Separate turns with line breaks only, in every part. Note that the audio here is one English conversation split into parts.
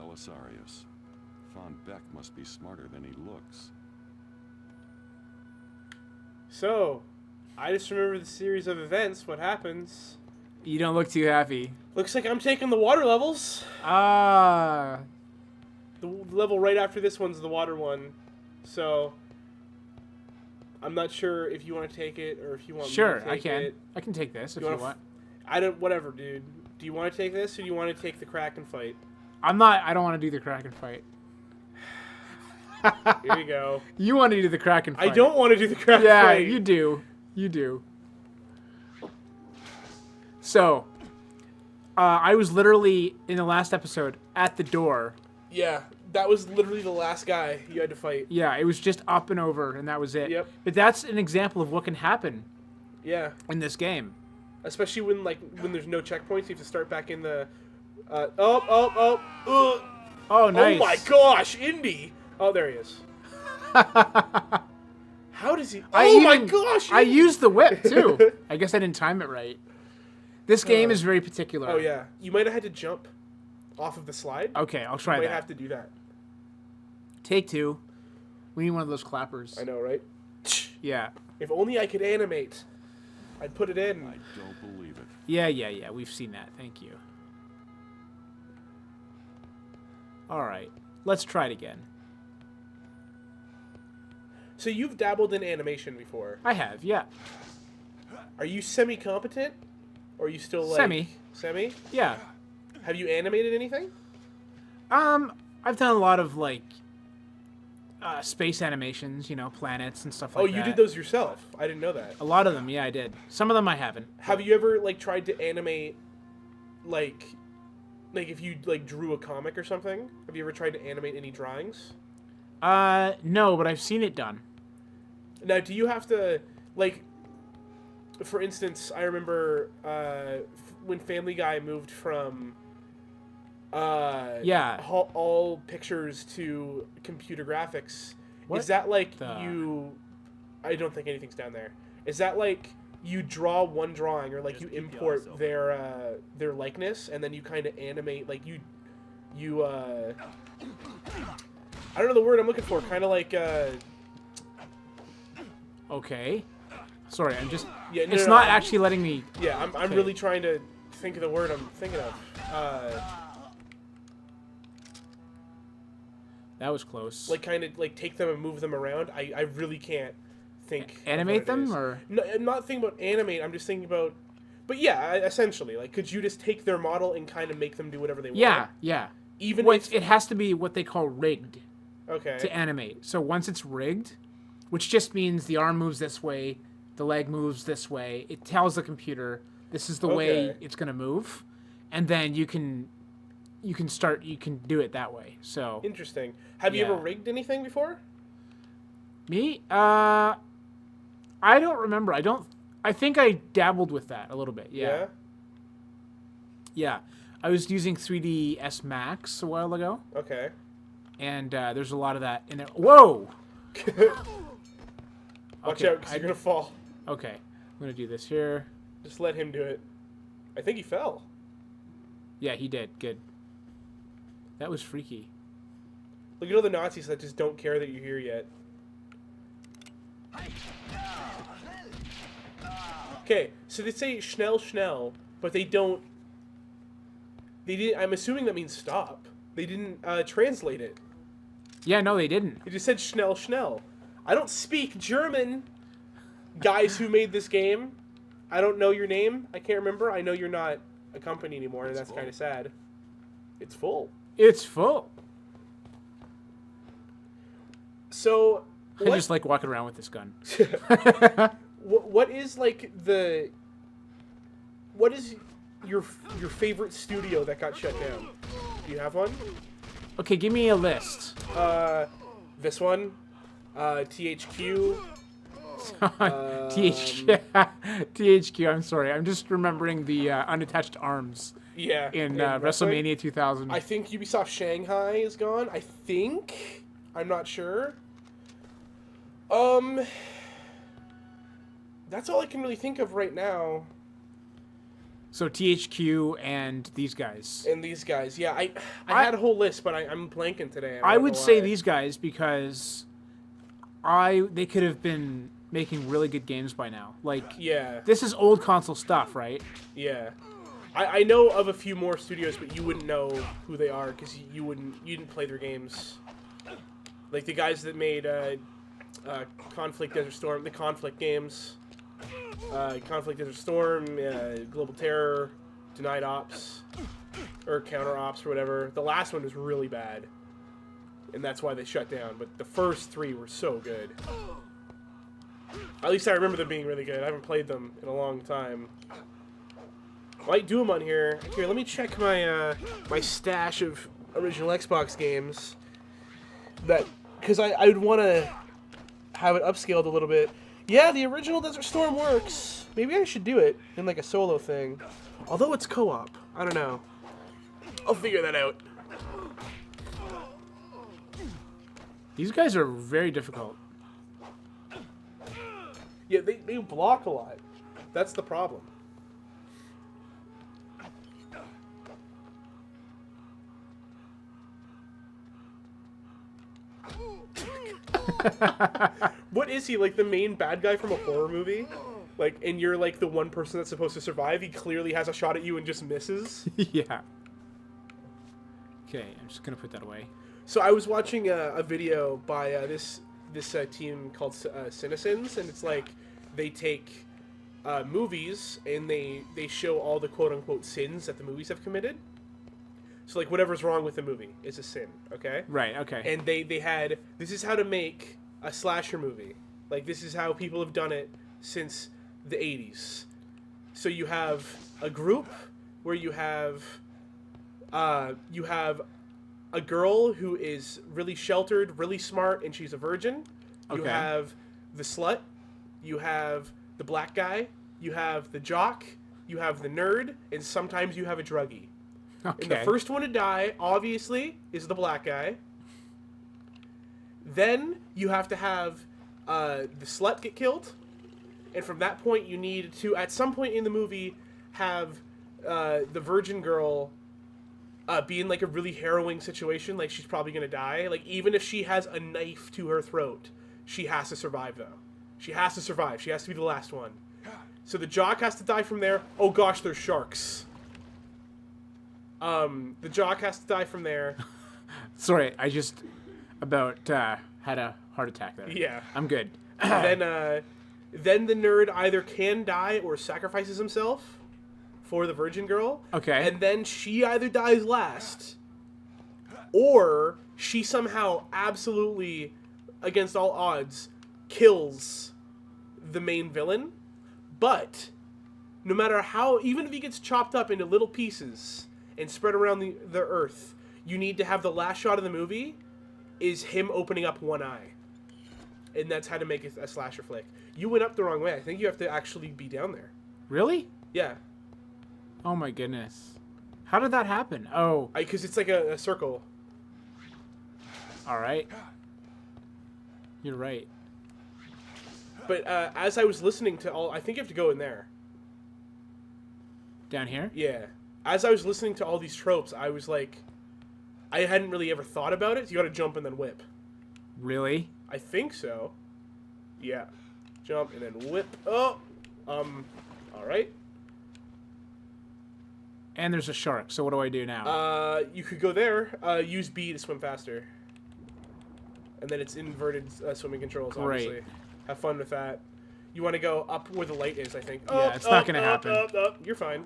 Belisarius. Von Beck must be smarter than he looks.
So, I just remember the series of events. What happens?
You don't look too happy.
Looks like I'm taking the water levels.
Ah.
The level right after this one's the water one. So, I'm not sure if you want to take it or if you want me to take it.
I can take this if you want.
I don't. Whatever, dude. Do you want to take this or do you want to take the Kraken fight?
I don't want to do the Kraken fight.
Here you go.
You want to do the Kraken fight.
I don't want to do the Kraken fight.
Yeah, you do. You do. So, I was literally, in the last episode, at the door.
Yeah, that was literally the last guy you had to fight.
Yeah, it was just up and over, and that was it.
Yep.
But that's an example of what can happen.
Yeah.
In this game.
Especially when there's no checkpoints, you have to start back in the...
Oh, nice.
Oh my gosh, Indy! Oh, there he is. How does he... my gosh!
I used the whip, too. I guess I didn't time it right. This game is very particular.
Oh, yeah. You might have had to jump off of the slide.
Okay, I'll try that.
You might have to do that.
Take two. We need one of those clappers.
I know, right?
Yeah.
If only I could animate. I'd put it in.
I don't believe it.
Yeah. We've seen that. Thank you. All right. Let's try it again.
So you've dabbled in animation before.
I have, yeah.
Are you semi-competent? Or are you still like...
Semi.
Semi?
Yeah.
Have you animated anything?
I've done a lot of, like, space animations, planets and stuff like that.
Oh, you did those yourself? I didn't know that.
A lot of them, yeah, I did. Some of them I haven't.
Have you ever, like, tried to animate, like if you, like, drew a comic or something? Have you ever tried to animate any drawings?
No, but I've seen it done.
Now, do you have to, like, for instance, I remember when Family Guy moved from all pictures to computer graphics.
What
is that like you... I don't think anything's down there. Is that like you draw one drawing or like you import their likeness and then you kind of animate, like you I don't know the word I'm looking for, kind of like
Okay. Sorry, I'm just...
Yeah,
it's not actually letting me...
Yeah, I'm really trying to think of the word I'm thinking of.
That was close.
Like, kind of, like, take them and move them around. I really can't think...
Animate them, or...?
No, I'm not thinking about animate, I'm just thinking about... But yeah, essentially, like, could you just take their model and kind of make them do whatever they want?
Yeah.
Even if...
It has to be what they call rigged.
Okay.
To animate. So once it's rigged, which just means the arm moves this way, the leg moves this way, it tells the computer this is the way it's going to move, and then you can do it that way. So
interesting. Have you ever rigged anything before?
Me? I don't remember. I think I dabbled with that a little bit. Yeah. Yeah. I was using 3ds Max a while ago.
Okay.
And there's a lot of that in there. Whoa!
Watch out, because you're going to fall.
Okay. I'm going to do this here.
Just let him do it. I think he fell.
Yeah, he did. Good. That was freaky.
Look at all the Nazis that just don't care that you're here yet. Okay, so they say Schnell, but they don't... I'm assuming that means stop. They didn't translate it.
Yeah, no, they didn't.
They just said Schnell. I don't speak German, guys who made this game. I don't know your name. I can't remember. I know you're not a company anymore, and that's kind of sad. It's full.
It's full.
So...
I just like walking around with this gun.
What is, like, the... What is your favorite studio that got shut down? Do you have one?
Okay, give me a list.
This one. THQ.
THQ, I'm sorry. I'm just remembering the unattached arms.
Yeah.
In WrestleMania 2000.
I think Ubisoft Shanghai is gone. I think. I'm not sure. That's all I can really think of right now.
So THQ and these guys.
And these guys, yeah, I had a whole list, but I'm blanking today.
I would say these guys because they could have been making really good games by now. Like,
yeah,
this is old console stuff, right?
yeah. I know of a few more studios, but you wouldn't know who they are because you didn't play their games. Like the guys that made Conflict Desert Storm, the Conflict games, Conflict Desert Storm, Global Terror, Denied Ops, or Counter Ops or whatever. The last one was really bad, and that's why they shut down. But the first three were so good. At least I remember them being really good. I haven't played them in a long time. Might do them on here. Here, let me check my my stash of original Xbox games. Because I would want to have it upscaled a little bit. Yeah, the original Desert Storm works. Maybe I should do it in like a solo thing. Although it's co-op. I don't know. I'll figure that out.
These guys are very difficult.
Yeah, they block a lot. That's the problem. What is he, like the main bad guy from a horror movie? Like, and you're like the one person that's supposed to survive. He clearly has a shot at you and just misses.
Yeah. Okay, I'm just gonna put that away.
So I was watching a video by this team called Citizens, and it's like they take movies and they show all the quote unquote sins that the movies have committed. So like whatever's wrong with the movie is a sin, okay?
Right. Okay.
And they had, this is how to make a slasher movie. Like this is how people have done it since the 80s. So you have a group where you have a girl who is really sheltered, really smart, and she's a virgin. You
Okay.
have the slut. You have the black guy. You have the jock. You have the nerd, and sometimes you have a druggie.
Okay.
And the first one to die, obviously, is the black guy. Then you have to have the slut get killed. And from that point, you need to, at some point in the movie, have the virgin girl be in like a really harrowing situation. Like she's probably going to die. Like even if she has a knife to her throat, she has to survive though. She has to survive. She has to be the last one. So the jock has to die from there. Oh gosh, there's sharks. The jock has to die from there.
Sorry, I just about had a heart attack there.
Yeah.
I'm good.
Then the nerd either can die or sacrifices himself for the virgin girl.
Okay.
And then she either dies last, or she somehow absolutely, against all odds, kills the main villain. But no matter how, even if he gets chopped up into little pieces and spread around the earth, you need to have the last shot of the movie is him opening up one eye. And that's how to make a slasher flick. You went up the wrong way. I think you have to actually be down there.
Really?
Yeah.
Oh my goodness. How did that happen? Oh.
Because it's like a circle.
All right. You're right.
But as I was listening to all... I think you have to go in there.
Down here?
Yeah. As I was listening to all these tropes, I was like... I hadn't really ever thought about it. So you gotta jump and then whip.
Really?
I think so. Yeah. Jump and then whip. Oh! Alright.
And there's a shark, so what do I do now?
You could go there. Use B to swim faster. And then it's inverted swimming controls, obviously.
Great.
Have fun with that. You want to go up where the light is, I think.
Yeah, it's not gonna happen.
Up. You're fine.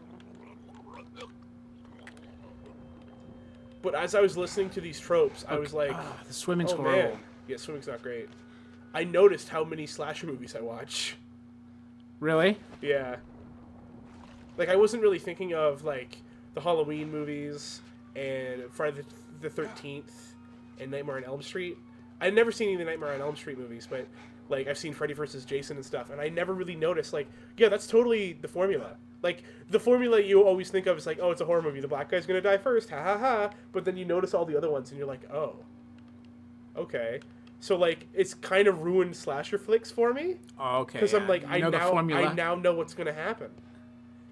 But as I was listening to these tropes, I was like...
the swimming's
oh,
horrible.
man. Yeah, swimming's not great. I noticed how many slasher movies I watch.
Really?
Yeah. Like, I wasn't really thinking of, like, the Halloween movies and Friday the 13th and Nightmare on Elm Street. I'd never seen any of the Nightmare on Elm Street movies, but, like, I've seen Freddy vs. Jason and stuff, and I never really noticed, like, yeah, that's totally the formula. Like, the formula you always think of is like, oh, it's a horror movie. The black guy's gonna die first, ha ha ha. But then you notice all the other ones, and you're like, oh. Okay. So, like, it's kind of ruined slasher flicks for me.
Oh, okay.
Because I'm like, I
the formula.
now know what's gonna happen.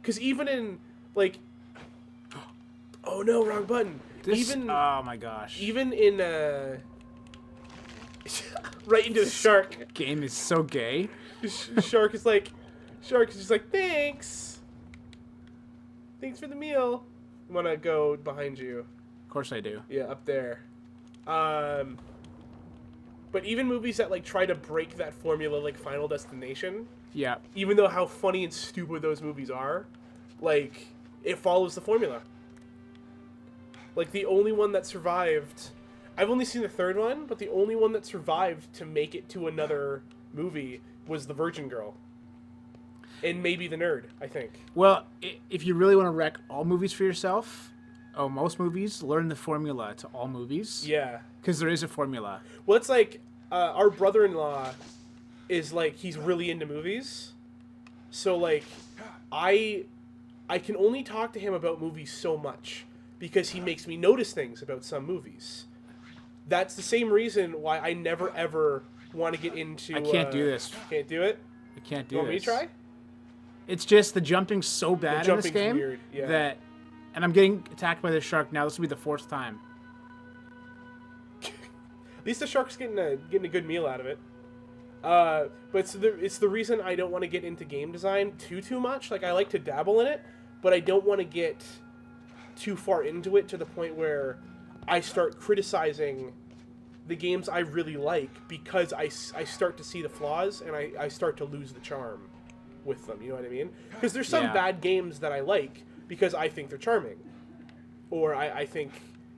Because even in Like, oh no, wrong button.
Oh my gosh.
Even in right into the shark.
Game is so gay.
Shark is just like, thanks for the meal. I want to go behind you.
Of course I do.
Yeah, up there. But even movies that like try to break that formula, like Final Destination,
Yeah.
even though how funny and stupid those movies are, like, it follows the formula. Like, the only one that survived, I've only seen the third one, but the only one that survived to make it to another movie was The Virgin Girl. And maybe The Nerd, I think.
Well, if you really want to wreck all movies for yourself, most movies, learn the formula to all movies.
Yeah.
Because there is a formula.
Well, it's like, our brother-in-law is, like, he's really into movies. So, like, I can only talk to him about movies so much because he makes me notice things about some movies. That's the same reason why I never, ever want to get into...
I can't do this.
Can't do it?
I can't do
You want
this.
me to try?
It's just the jumping's so bad in this
jumping's
game
weird, yeah.
that... And I'm getting attacked by this shark now. This will be the 4th time.
At least the shark's getting a good meal out of it. But it's the reason I don't want to get into game design too much. Like, I like to dabble in it, but I don't want to get too far into it to the point where I start criticizing the games I really like because I start to see the flaws and I start to lose the charm with them. You know what I mean? Because there's some bad games that I like because I think they're charming. Or I think,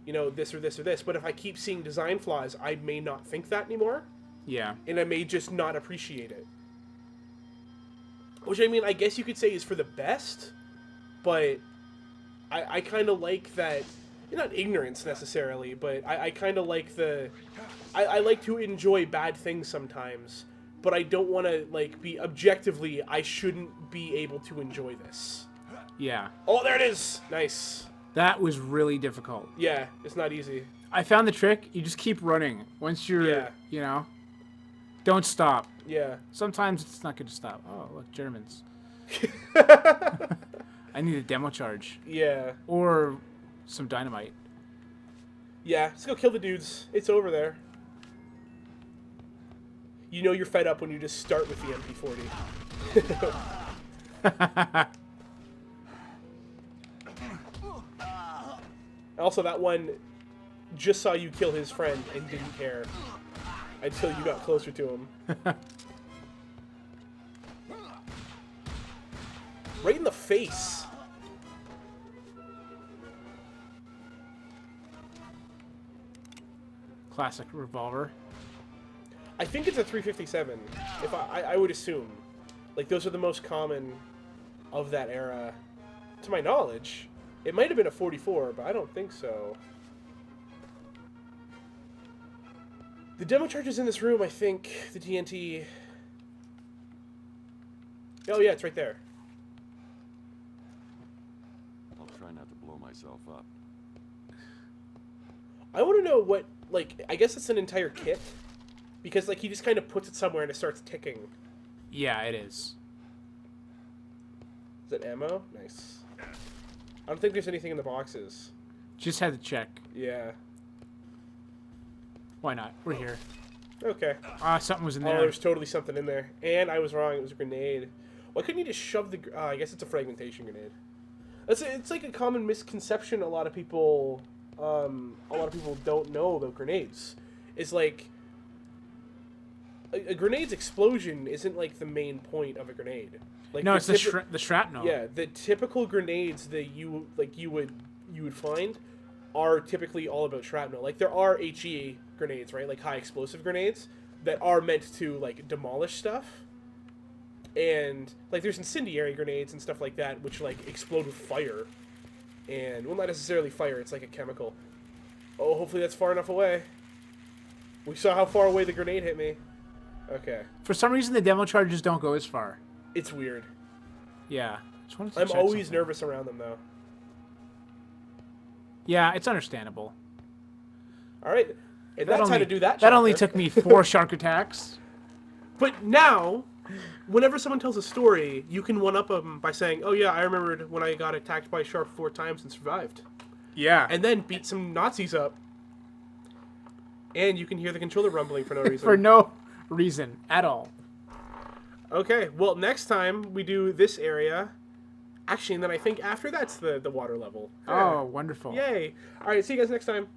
you know, this or this or this. But if I keep seeing design flaws, I may not think that anymore.
Yeah.
And I may just not appreciate it. Which, I mean, I guess you could say is for the best. But I kind of like that... Not ignorance, necessarily. But I kind of like the... I like to enjoy bad things sometimes. But I don't want to, like, be objectively... I shouldn't be able to enjoy this.
Yeah.
Oh, there it is! Nice.
That was really difficult.
Yeah, it's not easy.
I found the trick. You just keep running. Once you're, you know, don't stop.
Yeah.
Sometimes it's not good to stop. Oh, look, Germans. I need a demo charge.
Yeah.
Or some dynamite.
Yeah, let's go kill the dudes. It's over there. You know you're fed up when you just start with the MP40. Also, that one just saw you kill his friend and didn't care until you got closer to him. Right in the face.
Classic revolver.
I think it's a 357. If I would assume, like, those are the most common of that era, to my knowledge. It might have been a 44, but I don't think so. The demo charge is in this room, I think. The TNT. Oh yeah, it's right there.
I'll try not to blow myself up.
I want to know what, like, I guess it's an entire kit. Because, like, he just kind of puts it somewhere and it starts ticking.
Yeah, it is.
Is that ammo? Nice. I don't think there's anything in the boxes.
Just had to check.
Yeah.
Why not? We're here.
Okay.
Something was in
Oh,
there.
there's totally something in there. And I was wrong. It was a grenade. Why couldn't you just shove the... I guess it's a fragmentation grenade. It's like a common misconception a lot of people don't know about grenades. It's like... A grenade's explosion isn't, like, the main point of a grenade. Like,
No, it's the shrapnel.
Yeah, the typical grenades that you would find are typically all about shrapnel. Like, there are HE grenades, right? Like, high explosive grenades that are meant to, like, demolish stuff. And, like, there's incendiary grenades and stuff like that, which, like, explode with fire. And, well, not necessarily fire, it's like a chemical. Oh, hopefully that's far enough away. We saw how far away the grenade hit me. Okay.
For some reason, the demo charges don't go as far.
It's weird.
Yeah. Just wanted to
I'm
check
always
something.
nervous around them, though.
Yeah, it's understandable.
All right. And that's how to do that.
That only
chapter.
took me 4 shark attacks.
But now, whenever someone tells a story, you can one-up them by saying, "Oh yeah, I remembered when I got attacked by a shark 4 times and survived,"
Yeah.
and then beat some Nazis up. And you can hear the controller rumbling for no reason.
For no reason at all.
Okay, well, next time we do this area. Actually, and then I think after that's the water level.
Oh, wonderful.
Yay. All right, see you guys next time.